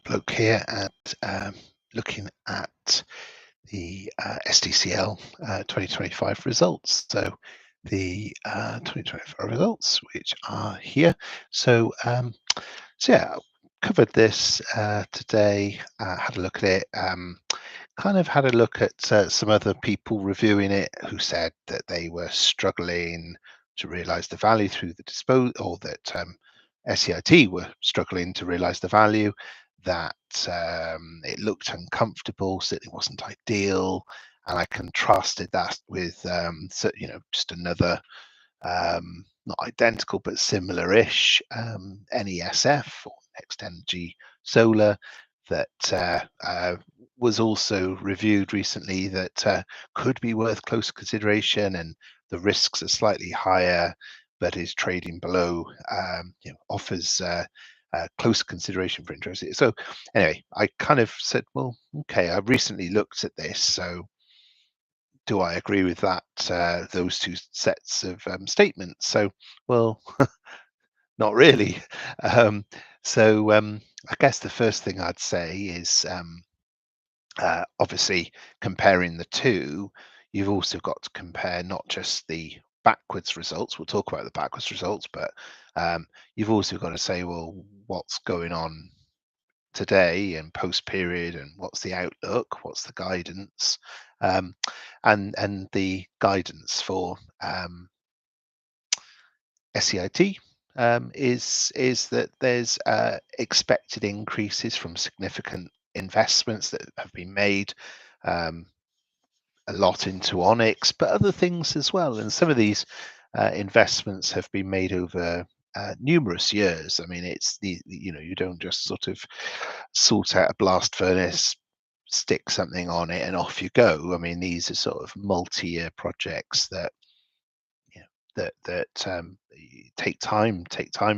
Look here at looking at the SDCL 2025 results. So the 2025 results, which are here. So yeah, covered this today. Had a look at it. Kind of had a look at some other people reviewing it who said that they were struggling to realise the value through the dispose, or that SEIT were struggling to realise the value. That it looked uncomfortable, certainly wasn't ideal, and I contrasted that with just another not identical but similar-ish NESF, or Next Energy Solar, that was also reviewed recently, that could be worth close consideration, and the risks are slightly higher, but is trading below, offers close consideration for interest. So anyway, I kind of said, well, okay, I've recently looked at this, so do I agree with that? Those two sets of statements. So, well, not really. Um, so I guess the first thing I'd say is obviously comparing the two. You've also got to compare not just the backwards results. We'll talk about the backwards results, but you've also got to say, well, what's going on today and post period, and what's the outlook, what's the guidance, um, and the guidance for SEIT is that there's expected increases from significant investments that have been made, um, a lot into Onyx, but other things as well. And some of these investments have been made over numerous years. I mean, it's you don't just sort of sort out a blast furnace, stick something on it, and off you go. I mean, these are sort of multi-year projects that take time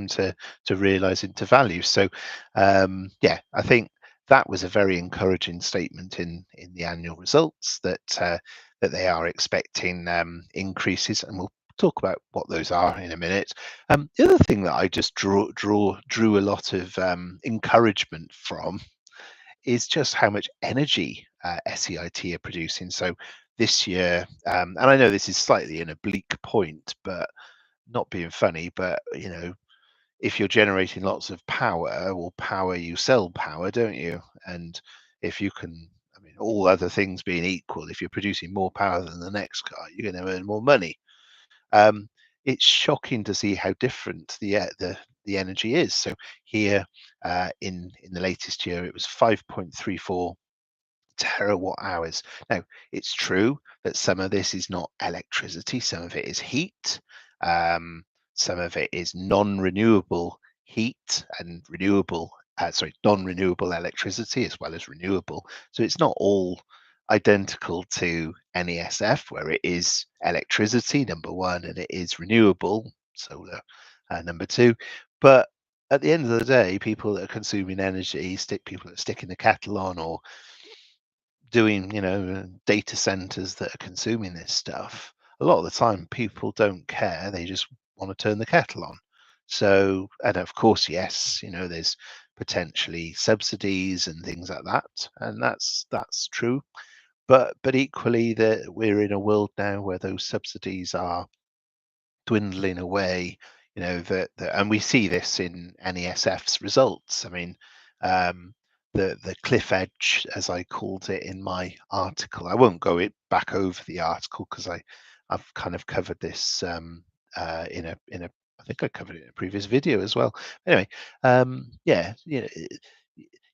to realize into value. So yeah, I think that was a very encouraging statement in the annual results, that that they are expecting increases, and we'll talk about what those are in a minute. The other thing that I just drew a lot of encouragement from is just how much energy SEIT are producing. So this year, and I know this is slightly an oblique point, but not being funny, but if you're generating lots of power, well, power, you sell power, don't you? And if you can, I mean, all other things being equal, if you're producing more power than the next guy, you're going to earn more money. It's shocking to see how different the energy is. So here, in the latest year, it was 5.34 terawatt hours. Now, it's true that some of this is not electricity, some of it is heat, um, some of it is non-renewable heat and non-renewable electricity as well as renewable. So it's not all identical to NESF, where it is electricity, number one, and it is renewable, solar, number two. But at the end of the day, people that are consuming energy, people that are sticking the kettle on, or doing, data centers that are consuming this stuff, a lot of the time people don't care. They just want to turn the kettle on. So, and of course, yes, there's potentially subsidies and things like that, and that's true. But equally, that we're in a world now where those subsidies are dwindling away. And we see this in NESF's results. I mean, um, the cliff edge, as I called it in my article. I won't go back over the article because I've kind of covered this in a I think I covered it in a previous video as well. Anyway, yeah,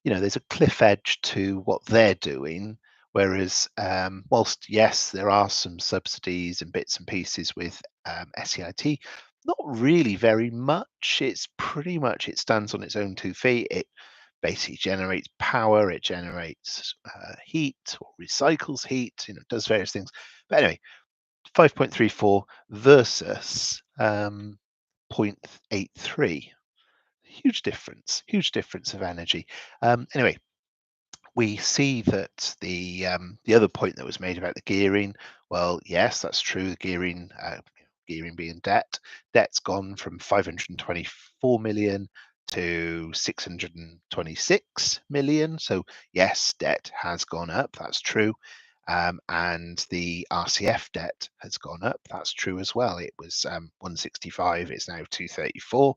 there's a cliff edge to what they're doing. Whereas, whilst yes, there are some subsidies and bits and pieces with SEIT, not really very much. It's pretty much, it stands on its own 2 feet. It basically generates power, it generates heat, or recycles heat, does various things. But anyway, 5.34 versus 0.83. Huge difference of energy. Anyway, we see that the other point that was made about the gearing, well, yes, that's true. The gearing being debt's gone from 524 million to 626 million. So yes, debt has gone up. That's true. And the RCF debt has gone up. That's true as well. It was 165. It's now 234.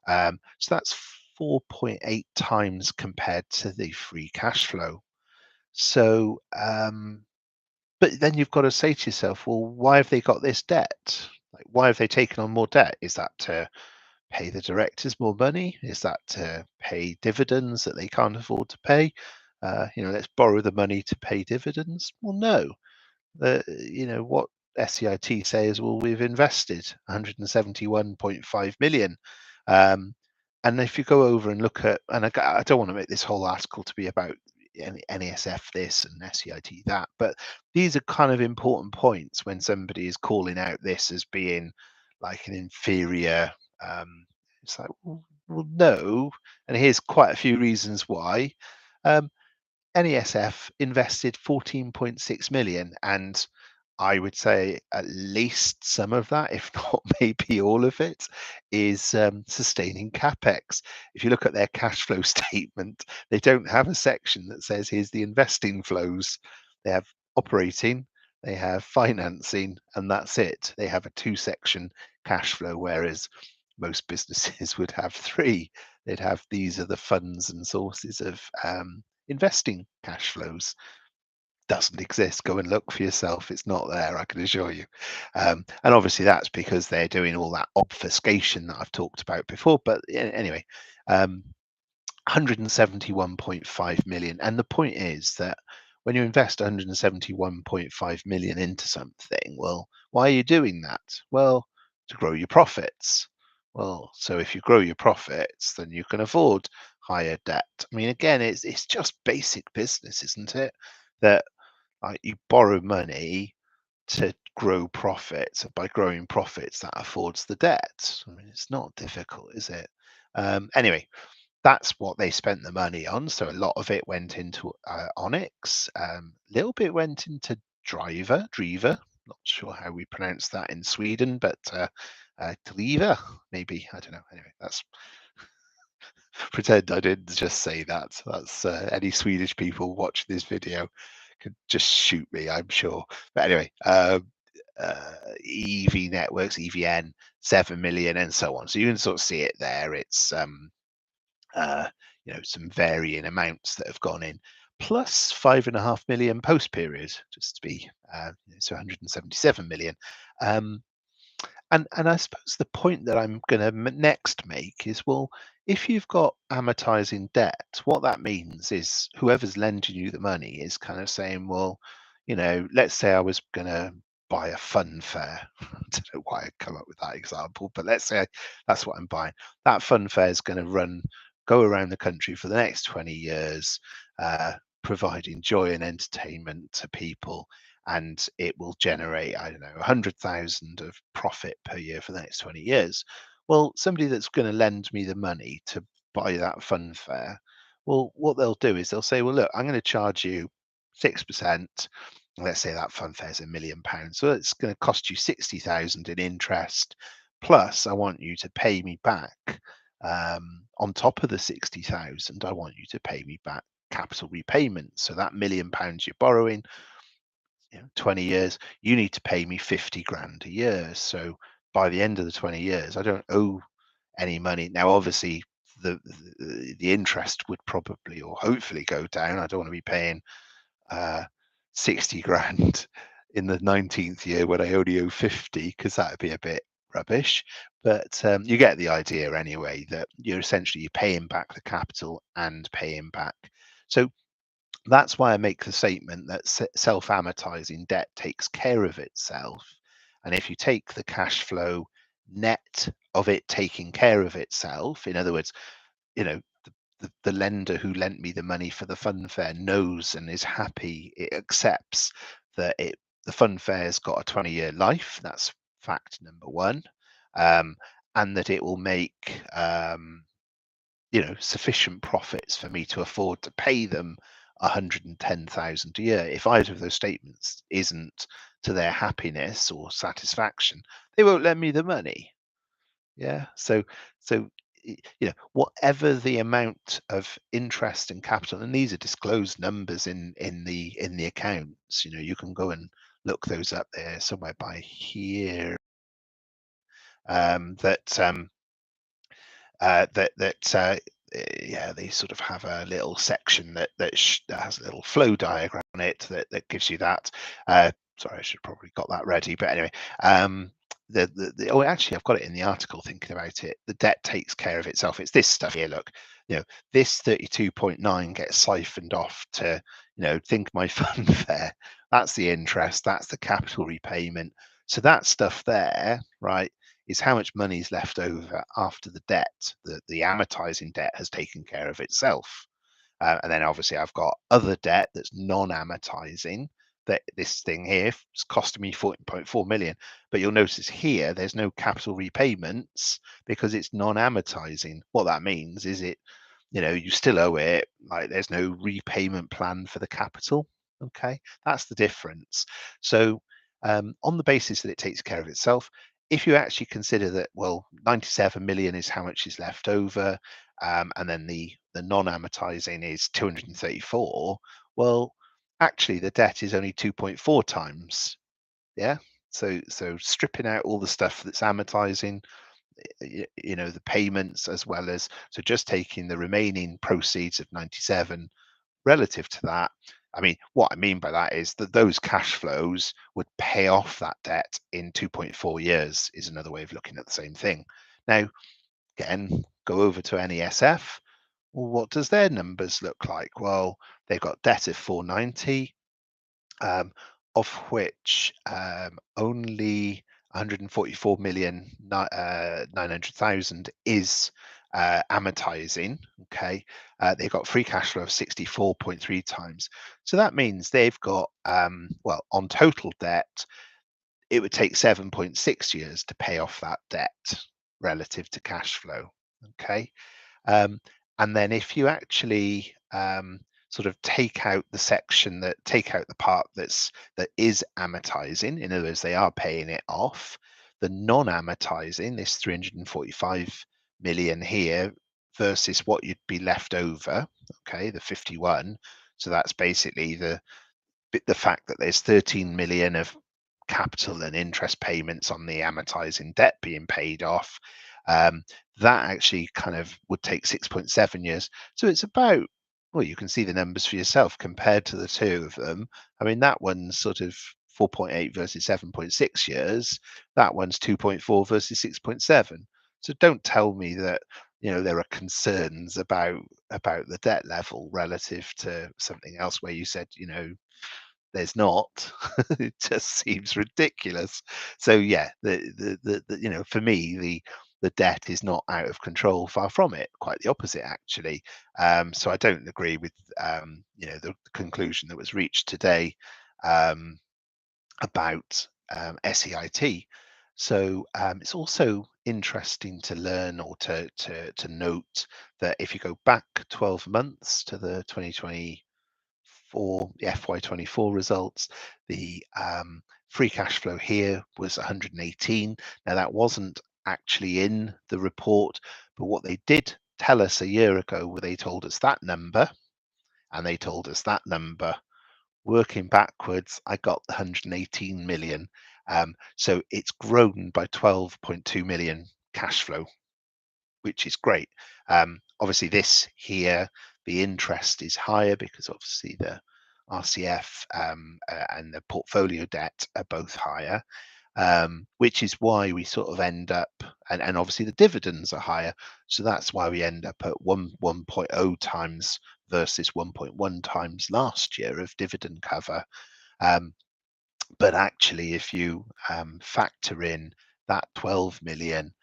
So that's 4.8 times compared to the free cash flow. So, but then you've got to say to yourself, well, why have they got this debt? Like, why have they taken on more debt? Is that to pay the directors more money? Is that to pay dividends that they can't afford to pay? Let's borrow the money to pay dividends. Well, no. What SEIT say is, well, we've invested 171.5 million. And if you go over and look at, and I don't want to make this whole article to be about NESF this and SEIT that, but these are kind of important points when somebody is calling out this as being like an inferior. It's like, well, no, and here's quite a few reasons why. NESF invested 14.6 million, and I would say at least some of that, if not maybe all of it, is sustaining capex. If you look at their cash flow statement, they don't have a section that says here's the investing flows. They have operating, they have financing, and that's it. They have a two-section cash flow, whereas most businesses would have three. They'd have, these are the funds and sources of investing cash flows. Doesn't exist. Go and look for yourself. It's not there, I can assure you. And obviously that's because they're doing all that obfuscation that I've talked about before. But anyway, 171.5 million. And the point is that when you invest 171.5 million into something, well, why are you doing that? Well, to grow your profits. Well, so if you grow your profits, then you can afford higher debt. I mean, again, it's just basic business, isn't it? That you borrow money to grow profits. By growing profits, that affords the debt. I mean, it's not difficult, is it? Anyway, that's what they spent the money on. So a lot of it went into Onyx. A little bit went into Driver. Not sure how we pronounce that in Sweden, but Driver, maybe. I don't know. Anyway, that's pretend I didn't just say that. That's any Swedish people watching this video could just shoot me, I'm sure. But anyway, EV networks, EVN, 7 million, and so on. So you can sort of see it there. It's some varying amounts that have gone in, plus 5.5 million post period, just to be so 177 million. And I suppose the point that I'm going to next make is, well, if you've got amortizing debt, what that means is whoever's lending you the money is kind of saying, well, let's say I was going to buy a fun fair. I don't know why I come up with that example, but let's say that's what I'm buying. That fun fair is going to go around the country for the next 20 years, providing joy and entertainment to people, and it will generate, I don't know, 100,000 of profit per year for the next 20 years. Well, somebody that's going to lend me the money to buy that fun fair, well, what they'll do is they'll say, well, look, I'm going to charge you 6%. Let's say that fun fair is £1 million. So it's going to cost you 60,000 in interest. Plus, I want you to pay me back on top of the 60,000. I want you to pay me back capital repayment. So that £1 million you're borrowing, 20 years, you need to pay me 50 grand a year. So by the end of the 20 years, I don't owe any money. Now, obviously, the interest would probably or hopefully go down. I don't want to be paying 60 grand in the 19th year when I only owe 50, because that would be a bit rubbish. But you get the idea anyway, that you're paying back the capital and paying back. So that's why I make the statement that self-amortizing debt takes care of itself. And if you take the cash flow net of it taking care of itself, in other words, the lender who lent me the money for the fun fair knows and is happy, it accepts that the fun fair's got a 20-year life. That's fact number one. And that it will make sufficient profits for me to afford to pay them 110,000 a year. If either of those statements isn't to their happiness or satisfaction, they won't lend me the money. Yeah. So whatever the amount of interest and capital, and these are disclosed numbers in the accounts. You can go and look those up there somewhere by here. That that that Yeah, they sort of have a little section that has a little flow diagram on it that gives you that. Sorry, I should probably got that ready, but anyway, oh, actually, I've got it in the article. Thinking about it, the debt takes care of itself. It's this stuff here. Look, this 32.9 gets siphoned off to, think my fund there. That's the interest. That's the capital repayment. So that stuff there, right, is how much money is left over after the debt. The amortizing debt has taken care of itself. And then obviously I've got other debt that's non-amortizing, that this thing here is costing me 14.4 million. But you'll notice here there's no capital repayments because it's non-amortizing. What that means is you still owe it, like there's no repayment plan for the capital. Okay, that's the difference. So on the basis that it takes care of itself, if you actually consider that, well, 97 million is how much is left over, and then the non-amortizing is 234, well, actually the debt is only 2.4 times. Yeah. So stripping out all the stuff that's amortizing, the payments, as well as, so just taking the remaining proceeds of 97 relative to that. I mean, what I mean by that is that those cash flows would pay off that debt in 2.4 years, is another way of looking at the same thing. Now, again, go over to NESF. Well, what does their numbers look like? Well, they've got debt of 490, of which only 144 million 900,000 is amortizing. Okay, they've got free cash flow of 64.3 times. So that means they've got, well, on total debt, it would take 7.6 years to pay off that debt relative to cash flow. Okay. Um, and then if you actually sort of take out the part that is amortizing, in other words, they are paying it off, the non-amortizing, this 345 million here versus what you'd be left over, okay, the 51. So that's basically the fact that there's 13 million of capital and interest payments on the amortizing debt being paid off. That actually kind of would take 6.7 years. So it's about, well, you can see the numbers for yourself compared to the two of them. I mean, that one's sort of 4.8 versus 7.6 years. That one's 2.4 versus 6.7. So don't tell me that there are concerns about the debt level relative to something else where you said there's not. It just seems ridiculous. So yeah, for me, the debt is not out of control. Far from it. Quite the opposite, actually. So I don't agree with the conclusion that was reached today about SEIT. So it's also interesting to learn, or to note, that if you go back 12 months to the 2020 for the FY24 results, the free cash flow here was 118. Now, that wasn't actually in the report, but what they did tell us a year ago, where they told us that number, and they told us that number. Working backwards, I got the 118 million. So it's grown by 12.2 million cash flow, which is great. Obviously, this here, the interest is higher because obviously the RCF and the portfolio debt are both higher, which is why we sort of end up, and obviously the dividends are higher. So that's why we end up at 1.0 times versus 1.1 times last year of dividend cover. But actually, if you factor in that 12 million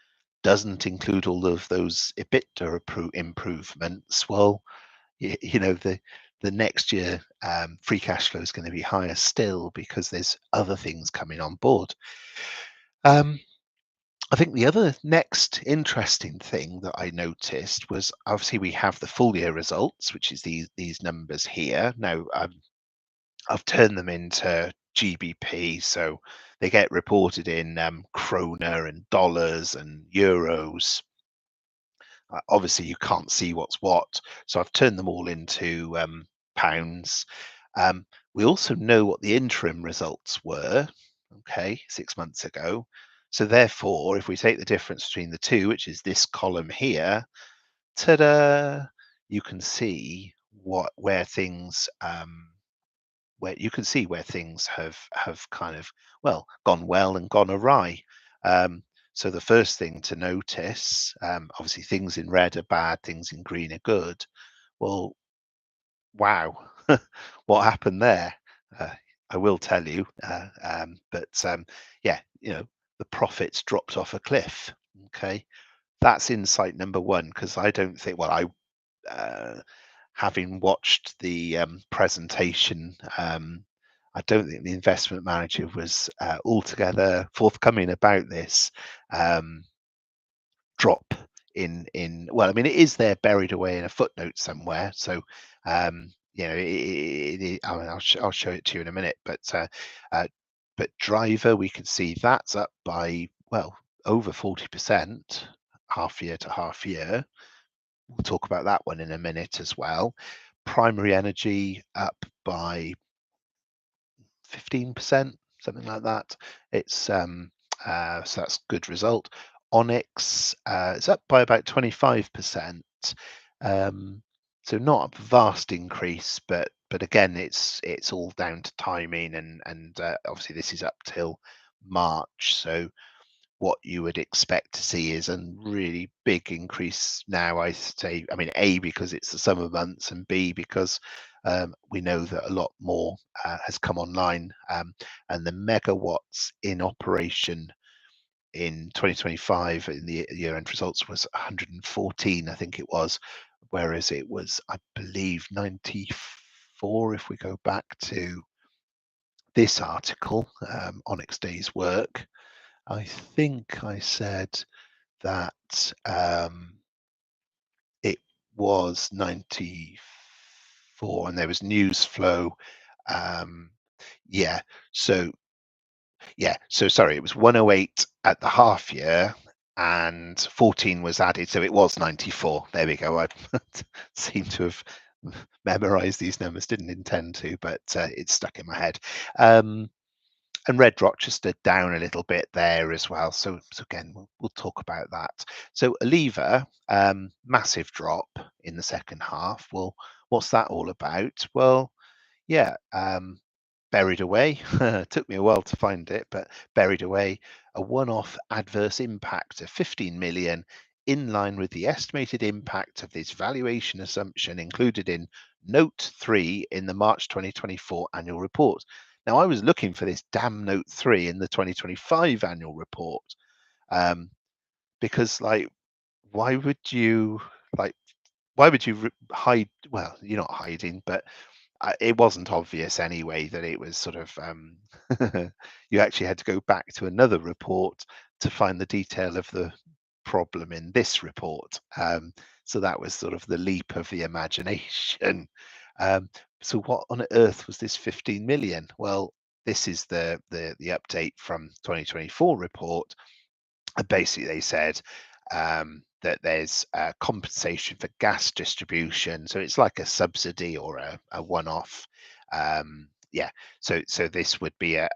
doesn't include all of those EBITDA improvements, well, the next year free cash flow is going to be higher still because there's other things coming on board. I think the other next interesting thing that I noticed was, obviously we have the full year results, which is these numbers here. Now I've turned them into GBP, so they get reported in kroner and dollars and euros. Obviously, you can't see what's what, so I've turned them all into pounds. Um, we also know what the interim results were, okay, 6 months ago. So therefore, if we take the difference between the two, which is this column here, ta-da, you can see where things where you can see where things have kind of, well, gone well and gone awry. Um, so the first thing to notice, obviously things in red are bad, things in green are good. Well, wow, what happened there? Uh, I will tell you, but yeah, the profits dropped off a cliff. Okay, that's insight number one, because I don't think, well, having watched the presentation, I don't think the investment manager was altogether forthcoming about this um, drop in. Well, I mean, it is there buried away in a footnote somewhere. So, I mean, I'll show it to you in a minute. But driver, we can see that's up by, well, over 40% half year to half year. We'll talk about that one in a minute as well. Primary energy up by 15%, something like that. It's so that's a good result. Onyx is up by about 25%. So not a vast increase, but again, it's all down to timing, and obviously this is up till March. So what you would expect to see is a really big increase now, I say. I mean, A, because it's the summer months, and B, because we know that a lot more has come online, and the megawatts in operation in 2025 in the year-end results was 114, I think it was, whereas it was, I believe, 94 if we go back to this article, Onyx Day's work. I think I said that it was 94 and there was news flow. Um, yeah, so so sorry, it was 108 at the half year and 14 was added, so it was 94. There we go. I seem to have memorized these numbers, didn't intend to, but it's stuck in my head. And Red Rochester down a little bit there as well. So again, we'll talk about that. So Aliva, massive drop in the second half. Well, what's that all about? Well, yeah, buried away. Took me a while to find it, but buried away, a one-off adverse impact of 15 million, in line with the estimated impact of this valuation assumption included in Note 3 in the March 2024 annual report. Now, I was looking for this damn Note 3 in the 2025 annual report, because, like, why would you like why would you hide? Well, you're not hiding, but it wasn't obvious anyway that it was sort of you actually had to go back to another report to find the detail of the problem in this report. So that was sort of the leap of the imagination. Um, so what on earth was this 15 million? Well, this is the update from 2024 report. And basically, they said that there's compensation for gas distribution, so it's like a subsidy or a one-off. Yeah, so this would be a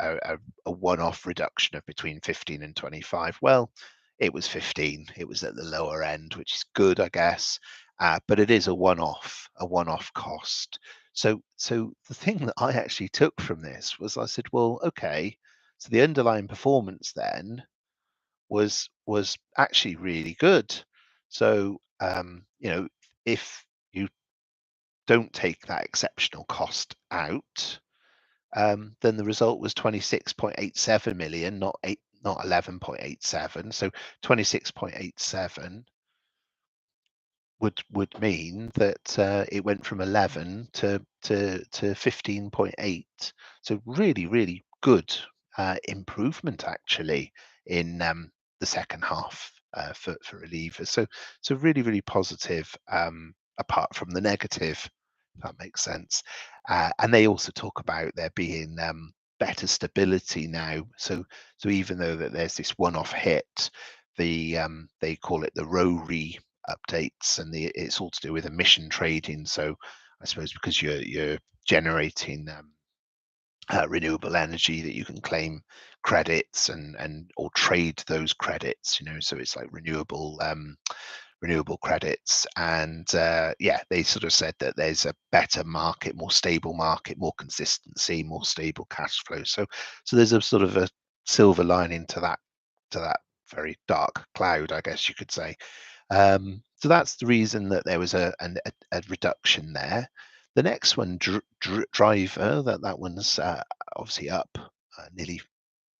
one-off reduction of between 15 and 25. Well, it was 15. It was at the lower end, which is good, I guess. But it is a one-off cost. So the thing that I actually took from this was, I said, well, okay, so the underlying performance then was actually really good. So if you don't take that exceptional cost out, then the result was 26.87 million, not 11.87. So 26.87 would mean that it went from 11 to 15.8. So really good improvement actually in the second half for Relievers. So really positive, apart from the negative, if that makes sense. And they also talk about there being better stability now. So even though that there's this one-off hit, they call it the RORE updates, and it's all to do with emission trading. So I suppose because you're generating renewable energy, that you can claim credits and or trade those credits. So it's like renewable credits. And yeah, they sort of said that there's a better market, more stable market, more consistency, more stable cash flow. So there's a sort of a silver lining to that very dark cloud, I guess you could say. So that's the reason that there was a reduction there. The next one, driver, that one's obviously up nearly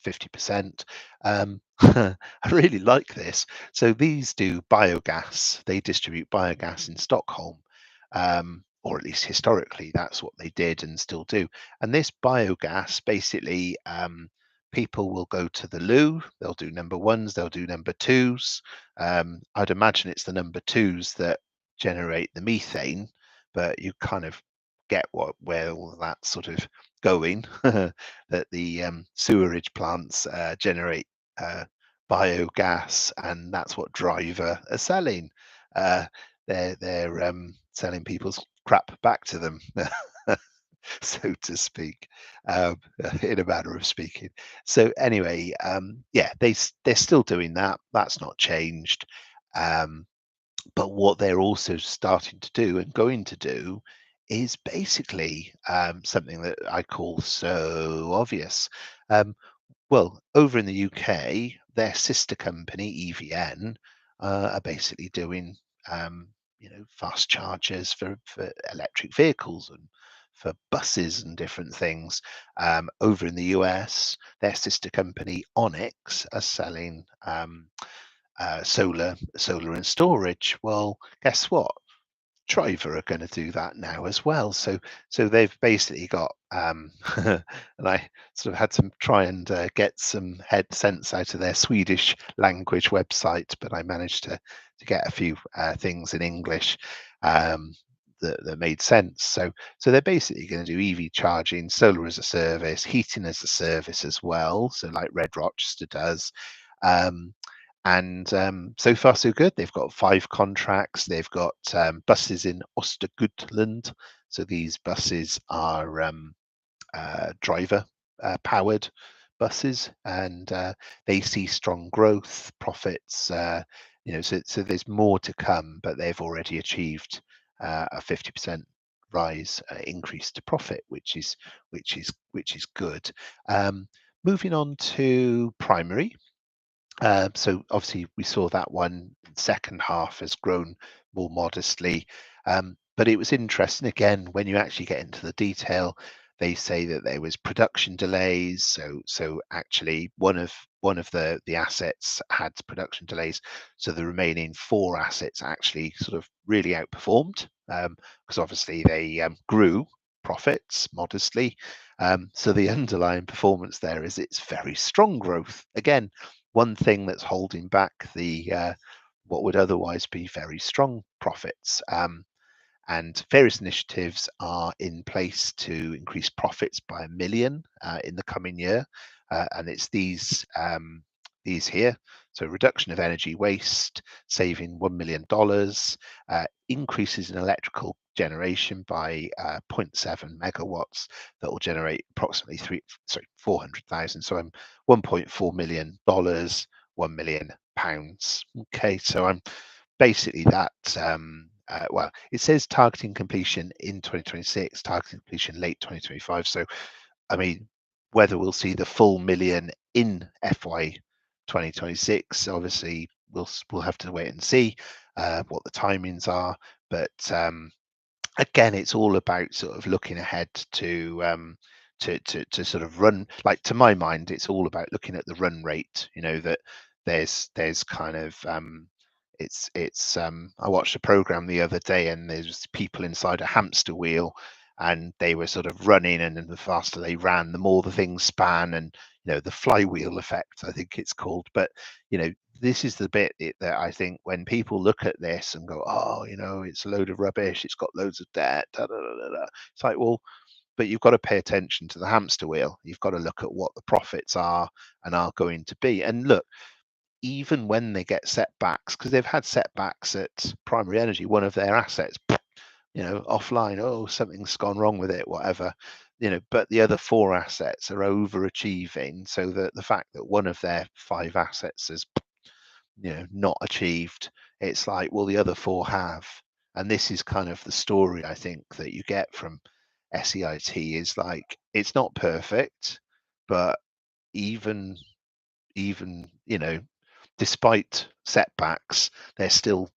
50%. I really like this. So these do biogas. They distribute biogas in Stockholm, or at least historically, that's what they did and still do. And this biogas, basically, people will go to the loo. They'll do number ones. They'll do number twos. I'd imagine it's the number twos that generate the methane, but you kind of get where all of that's sort of going. That the sewerage plants generate uh, biogas, and that's what Driver are selling. Uh, they're selling people's crap back to them, so to speak, um, in a manner of speaking. So anyway, yeah, they're still doing that. That's not changed. Um, but what they're also starting to do and going to do is basically something that I call so obvious. Um, well, over in the UK, their sister company, EVN, are basically doing, fast chargers for electric vehicles and for buses and different things. Over in the US, their sister company, Onyx, are selling solar and storage. Well, guess what? Driver are going to do that now as well. So they've basically got and I sort of had to try and get some head sense out of their Swedish language website, but I managed to get a few things in English um, that made sense. So they're basically going to do EV charging, solar as a service, heating as a service as well. So like Red Rochester does. Um, and so far, so good. They've got 5 contracts. They've got buses in Östergötland. So these buses are driver powered buses, and they see strong growth, profits. So there's more to come, but they've already achieved a 50% rise increase to profit, which is good. Um, Moving on to primary. So obviously we saw that one second half has grown more modestly. But it was interesting again when you actually get into the detail. They say that there was production delays. So actually one of the assets had production delays. So the remaining 4 assets actually sort of really outperformed, because obviously they grew profits modestly. So the underlying performance there is it's very strong growth. Again, one thing that's holding back the what would otherwise be very strong profits. And various initiatives are in place to increase profits by 1 million in the coming year, and it's these here. So reduction of energy waste, saving $1 million, increases in electrical generation by zero point 0.7 megawatts that will generate approximately 400,000. So I'm $1.4 million, £1 million. Okay, so I'm basically that. Well, it says targeting completion in 2026, targeting completion late 2025. So, I mean, whether we'll see the full million in FY 2026, obviously we'll have to wait and see what the timings are. But again, it's all about sort of looking ahead to sort of run, like, to my mind, it's all about looking at the run rate. That there's kind of it's I watched a program the other day, and there's people inside a hamster wheel, and they were sort of running, and then the faster they ran, the more the thing span, and the flywheel effect, I think it's called. But this is the bit that I think when people look at this and go, oh, it's a load of rubbish, it's got loads of debt, da, da, da, da, da. It's like, well, but you've got to pay attention to the hamster wheel. You've got to look at what the profits are and are going to be. And look, even when they get setbacks, because they've had setbacks at primary energy, one of their assets, offline, oh, something's gone wrong with it, whatever, but the other four assets are overachieving, so that the fact that one of their five assets is, not achieved, it's like, well, the other four have. And this is kind of the story I think that you get from SEIT is like, it's not perfect, but even even despite setbacks, they're still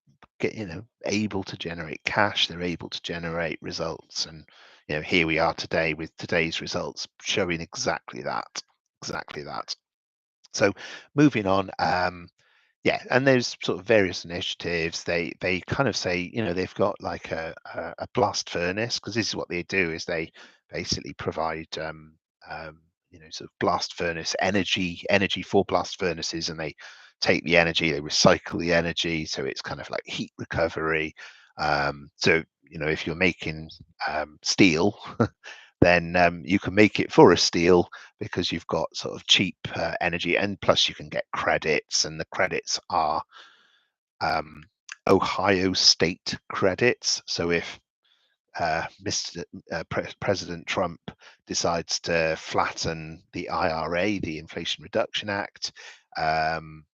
able to generate cash. They're able to generate results, and here we are today with today's results showing exactly that, exactly that. So moving on, yeah, and there's sort of various initiatives. They kind of say, they've got like a blast furnace, because this is what they do, is they basically provide sort of blast furnace energy for blast furnaces, and they take the energy, they recycle the energy, so it's kind of like heat recovery. So if you're making steel, then you can make it for a steel, because you've got sort of cheap energy, and plus you can get credits, and the credits are um, Ohio state credits. So if President Trump decides to flatten the IRA, the Inflation Reduction Act, um,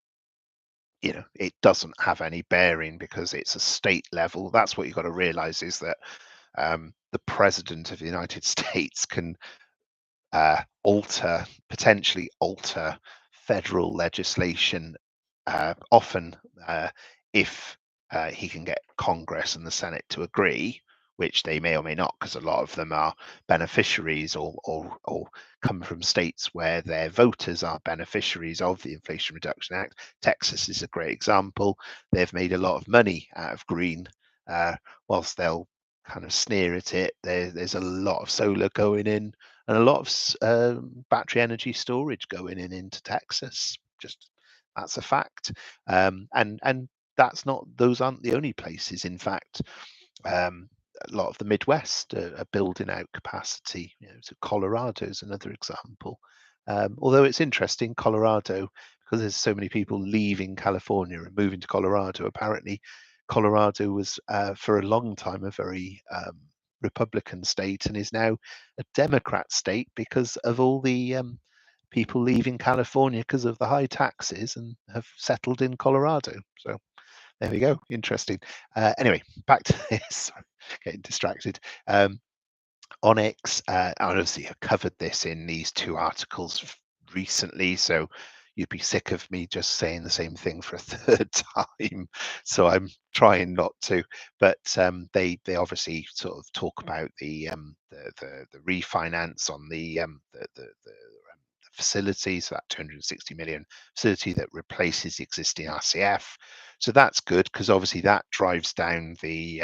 it doesn't have any bearing, because it's a state level. That's what you've got to realize, is that the president of the United States can potentially alter federal legislation, often if he can get Congress and the Senate to agree, which they may or may not, because a lot of them are beneficiaries, or come from states where their voters are beneficiaries of the Inflation Reduction Act. Texas is a great example. They've made a lot of money out of green, whilst they'll kind of sneer at it. There's a lot of solar going in, and a lot of battery energy storage going in into Texas. Just, that's a fact. And those aren't the only places. In fact, um, a lot of the Midwest are building out capacity. So Colorado is another example. Although it's interesting, Colorado, because there's so many people leaving California and moving to Colorado. Apparently, Colorado was for a long time a very Republican state, and is now a Democrat state, because of all the people leaving California because of the high taxes, and have settled in Colorado. So there we go. Interesting. Anyway, back to this. Getting distracted. Onyx, obviously I covered this in these two articles recently, so you'd be sick of me just saying the same thing for a third time. So I'm trying not to. But they obviously sort of talk about the refinance on the facility, so that 260 million facility that replaces the existing RCF. So that's good, because obviously that drives down the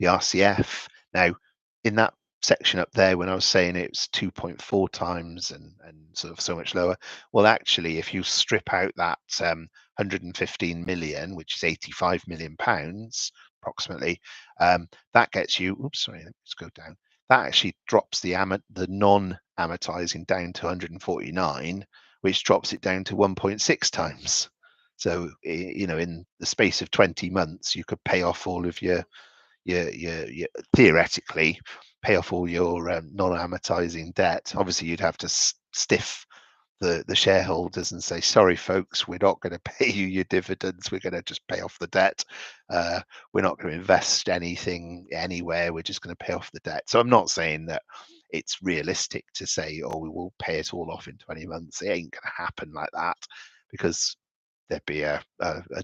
RCF. Now, in that section up there, when I was saying it was 2.4 times and sort of so much lower, well, actually, if you strip out that 115 million, which is 85 million pounds approximately, that gets you, oops, sorry, let's go down. That actually drops the non-amortizing down to 149, which drops it down to 1.6 times. So, in the space of 20 months, you could pay off all of your theoretically pay off all your non-amortizing debt. Obviously, you'd have to stiff the shareholders and say, sorry folks, we're not going to pay you your dividends, we're going to just pay off the debt. We're not going to invest anything anywhere, we're just going to pay off the debt. So I'm not saying that it's realistic to say, oh, we will pay it all off in 20 months. It ain't going to happen like that, because there'd be a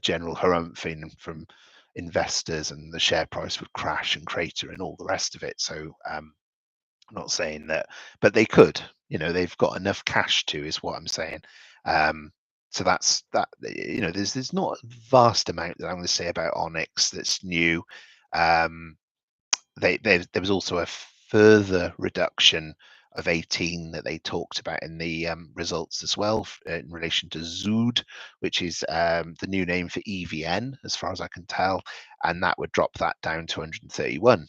general harumphing from investors, and the share price would crash and crater and all the rest of it. So I'm not saying that, but they could. They've got enough cash to, is what I'm saying. So that's that. There's not a vast amount that I'm going to say about Onyx that's new. There was also a further reduction of 18 that they talked about in the results as well, in relation to Zood, which is the new name for EVN, as far as I can tell, and that would drop that down to 131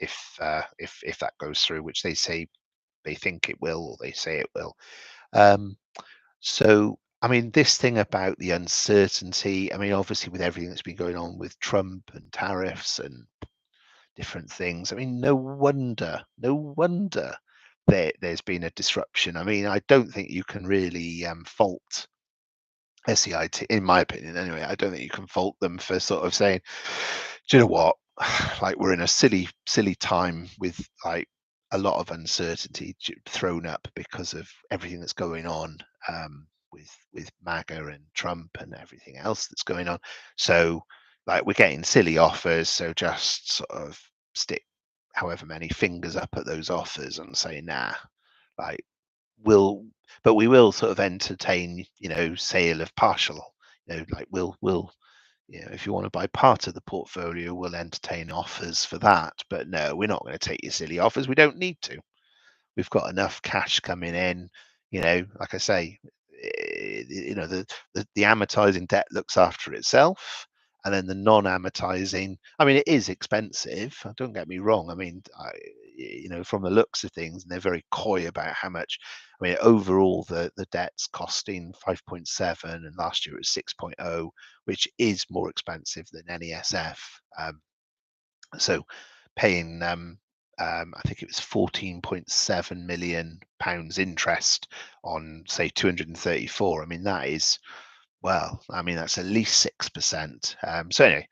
if that goes through, which they say they think it will, or they say it will. So I mean, this thing about the uncertainty, I mean, obviously with everything that's been going on with Trump and tariffs and different things, I mean, no wonder there's been a disruption. I mean, I don't think you can really fault SEIT, in my opinion anyway. I don't think you can fault them for sort of saying, do you know what? Like, we're in a silly time with like a lot of uncertainty thrown up because of everything that's going on with MAGA and Trump and everything else that's going on. So, like, we're getting silly offers. So just sort of stick however many fingers up at those offers and say, nah, like, will but we will sort of entertain, sale of partial, like we'll if you want to buy part of the portfolio, we'll entertain offers for that. But no, we're not going to take your silly offers. We don't need to. We've got enough cash coming in. Like I say, the amortizing debt looks after itself, and then the non-amortizing. I mean, it is expensive. Don't get me wrong. I mean, from the looks of things, and they're very coy about how much. I mean, overall, the debt's costing 5.7, and last year it was 6.0, which is more expensive than any SF. So paying I think it was 14.7 million pounds interest on, say, 234. I mean, that is, well, I mean, that's at least 6%. So anyway,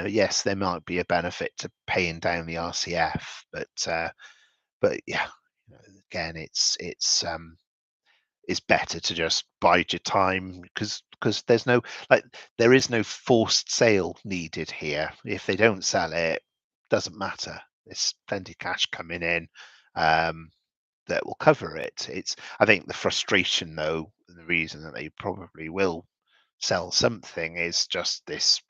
yes, there might be a benefit to paying down the RCF, but yeah, again, it's better to just bide your time, because there is no forced sale needed here. If they don't sell it, doesn't matter. There's plenty of cash coming in um, that will cover it. I think the frustration, though, and the reason that they probably will sell something is just this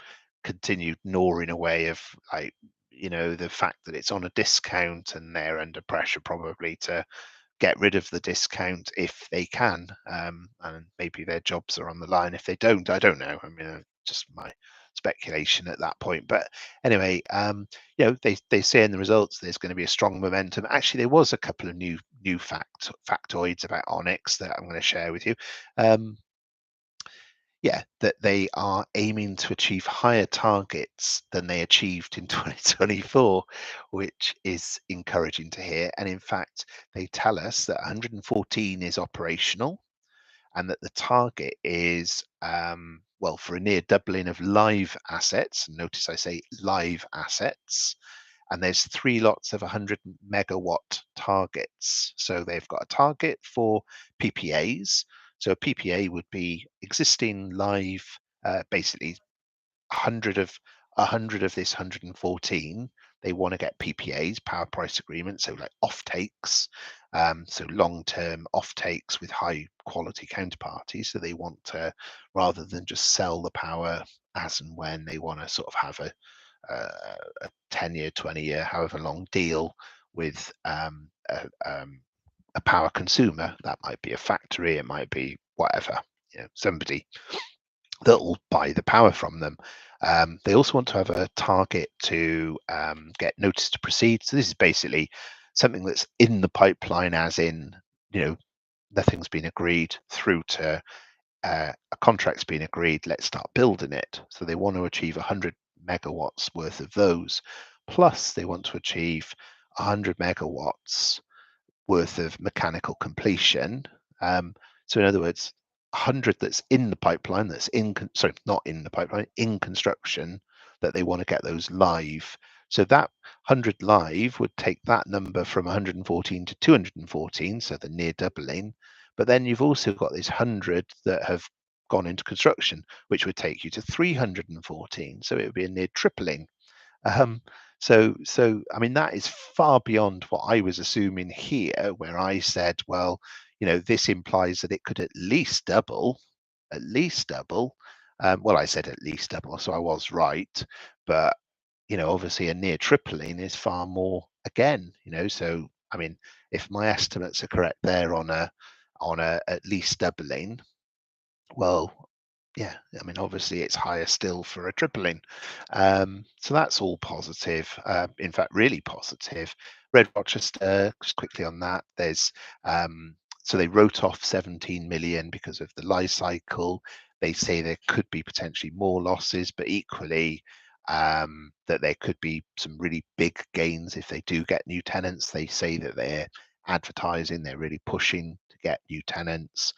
continued gnawing away of, like, the fact that it's on a discount and they're under pressure probably to get rid of the discount if they can, and maybe their jobs are on the line if they don't. I don't know. I mean, just my speculation at that point. But anyway, they say in the results there's going to be a strong momentum. Actually, there was a couple of new factoids about Onyx that I'm going to share with you. Yeah, that they are aiming to achieve higher targets than they achieved in 2024, which is encouraging to hear. And in fact, they tell us that 114 is operational, and that the target is, well, for a near doubling of live assets. Notice I say live assets. And there's 3 lots of 100 megawatt targets. So they've got a target for PPAs. So a PPA would be existing live, basically 100 of 100 of this 114. They want to get PPAs, power price agreements, so like off takes, so long-term off takes with high quality counterparties. So they want to, rather than just sell the power as and when, they want to sort of have a 10-year, 20-year, however long deal with a power consumer. That might be a factory, it might be whatever, somebody that will buy the power from them. They also want to have a target to get notice to proceed. So this is basically something that's in the pipeline, as in, nothing's been agreed, through to a contract's been agreed, let's start building it. So they want to achieve 100 megawatts worth of those. Plus, they want to achieve 100 megawatts worth of mechanical completion. So in other words, 100 that's in the pipeline, sorry, not in the pipeline, in construction, that they want to get those live. So that 100 live would take that number from 114 to 214, so the near doubling. But then you've also got this 100 that have gone into construction, which would take you to 314. So it would be a near tripling. Um, so I mean, that is far beyond what I was assuming here, where I said, well, this implies that it could at least double, at least double. Well, I said at least double, so I was right. But obviously, a near tripling is far more again. So I mean, if my estimates are correct there on a at least doubling, well, yeah, I mean, obviously it's higher still for a tripling. So that's all positive. In fact, really positive. Red Rochester, just quickly on that, there's So they wrote off 17 million because of the life cycle. They say there could be potentially more losses, but equally that there could be some really big gains if they do get new tenants. They say that they're advertising, they're really pushing to get new tenants,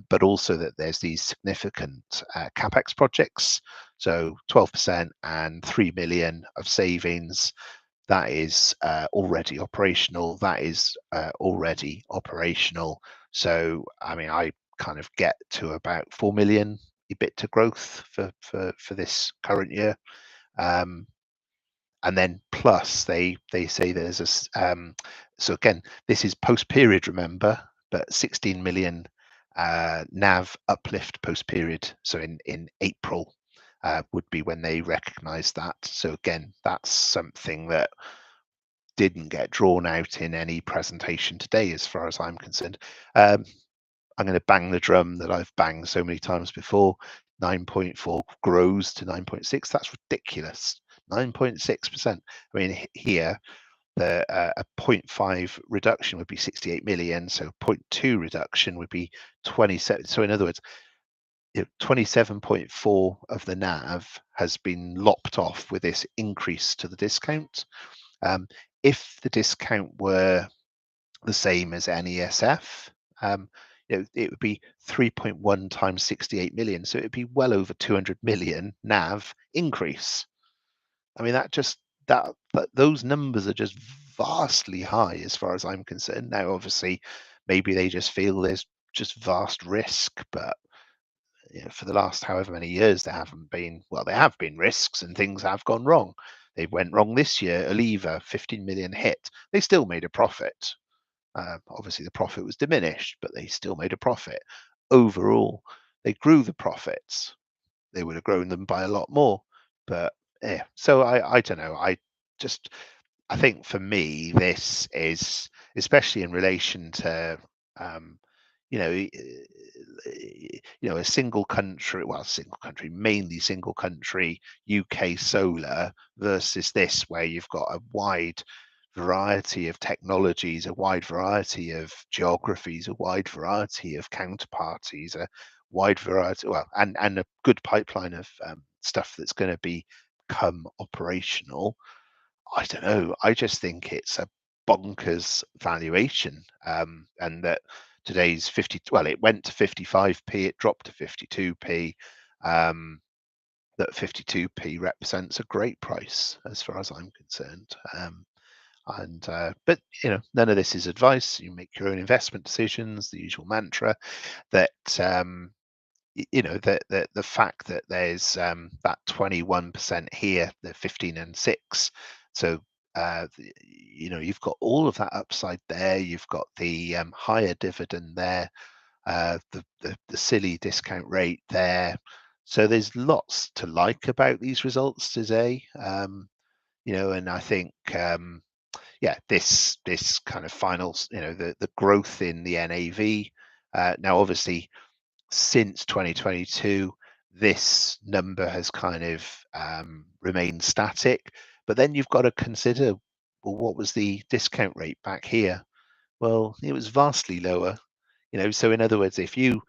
but also that there's these significant capex projects. So 12% and 3 million of savings. That is already operational. That is already operational. So, I mean, I kind of get to about 4 million EBITDA growth for this current year. And then plus they say there's so again, this is post period, remember, but 16 million NAV uplift post period. So in April would be when they recognise that. So again, that's something that didn't get drawn out in any presentation today, as far as I'm concerned. I'm going to bang the drum that I've banged so many times before. 9.4 grows to 9.6. That's ridiculous. 9.6%. I mean, here, a 0.5 reduction would be 68 million. So 0.2 reduction would be 27. So in other words, 27.4 of the NAV has been lopped off with this increase to the discount. If the discount were the same as NESF, it would be 3.1 times 68 million. So it'd be well over 200 million NAV increase. I mean, that those numbers are just vastly high as far as I'm concerned. Now, obviously, maybe they just feel there's just vast risk, but for the last however many years there haven't been, well, there have been risks and things have gone wrong. They went wrong this year. Oliva, 15 million hit. They still made a profit. Obviously, the profit was diminished, but they still made a profit. Overall, they grew the profits. They would have grown them by a lot more. But yeah, so I don't know. I think for me, this is, especially in relation to you know a single country, mainly single country UK solar versus this, where you've got a wide variety of technologies, a wide variety of geographies, a wide variety of counterparties, a wide variety, well, and a good pipeline of stuff that's going to become operational. I don't know. I just think it's a bonkers valuation, and that today's 50. Well, it went to 55p, it dropped to 52p. That 52p represents a great price as far as I'm concerned. And but none of this is advice. You make your own investment decisions. The usual mantra that the fact that there's that 21% here, the 15 and 6. So you've got all of that upside there. You've got the higher dividend there, the silly discount rate there. So there's lots to like about these results today. And I think this kind of final, the growth in the NAV. Now, obviously, since 2022, this number has kind of remained static. But then you've got to consider, well, what was the discount rate back here? Well, it was vastly lower. So in other words, if you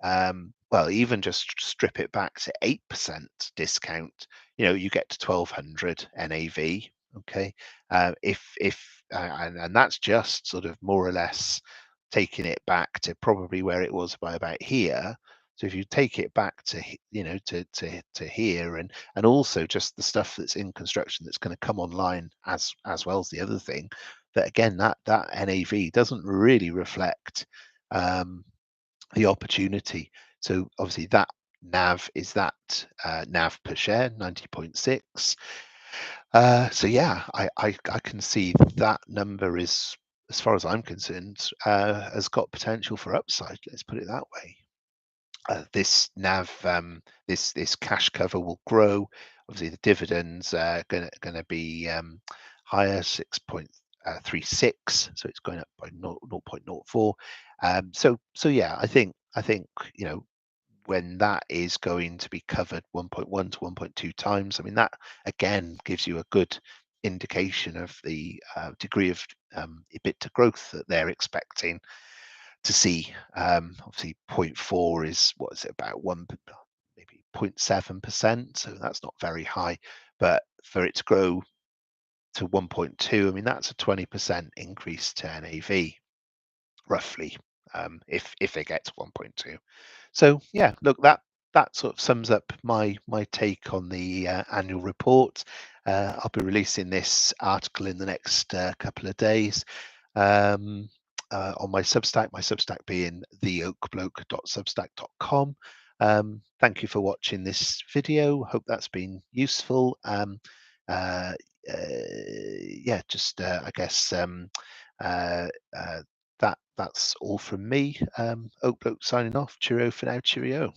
even just strip it back to 8% discount, you get to 1200 NAV. Okay, and that's just sort of more or less taking it back to probably where it was by about here. So if you take it back to to here, and also just the stuff that's in construction that's going to come online as well as the other thing, that again, that NAV doesn't really reflect the opportunity. So obviously that NAV is that NAV per share 90.6. So yeah, I can see that number is, as far as I'm concerned, has got potential for upside. Let's put it that way. This NAV, this cash cover will grow. Obviously, the dividends are gonna be higher, 6.36, so it's going up by 0.04. So yeah, I think when that is going to be covered 1.1 to 1.2 times, I mean, that again gives you a good indication of the degree of EBITDA growth that they're expecting to see. Obviously, zero point 0.4 is what is it, about maybe 0.7%, so that's not very high. But for it to grow to 1.2, I mean that's a 20% increase to NAV, roughly, if they get to 1.2. So yeah, look, that sort of sums up my take on the annual report. I'll be releasing this article in the next couple of days on my Substack being theoakbloke.substack.com. Thank you for watching this video. Hope that's been useful. Uh, yeah, just I guess uh, uh, that's all from me. Oak Bloke signing off. Cheerio for now. Cheerio.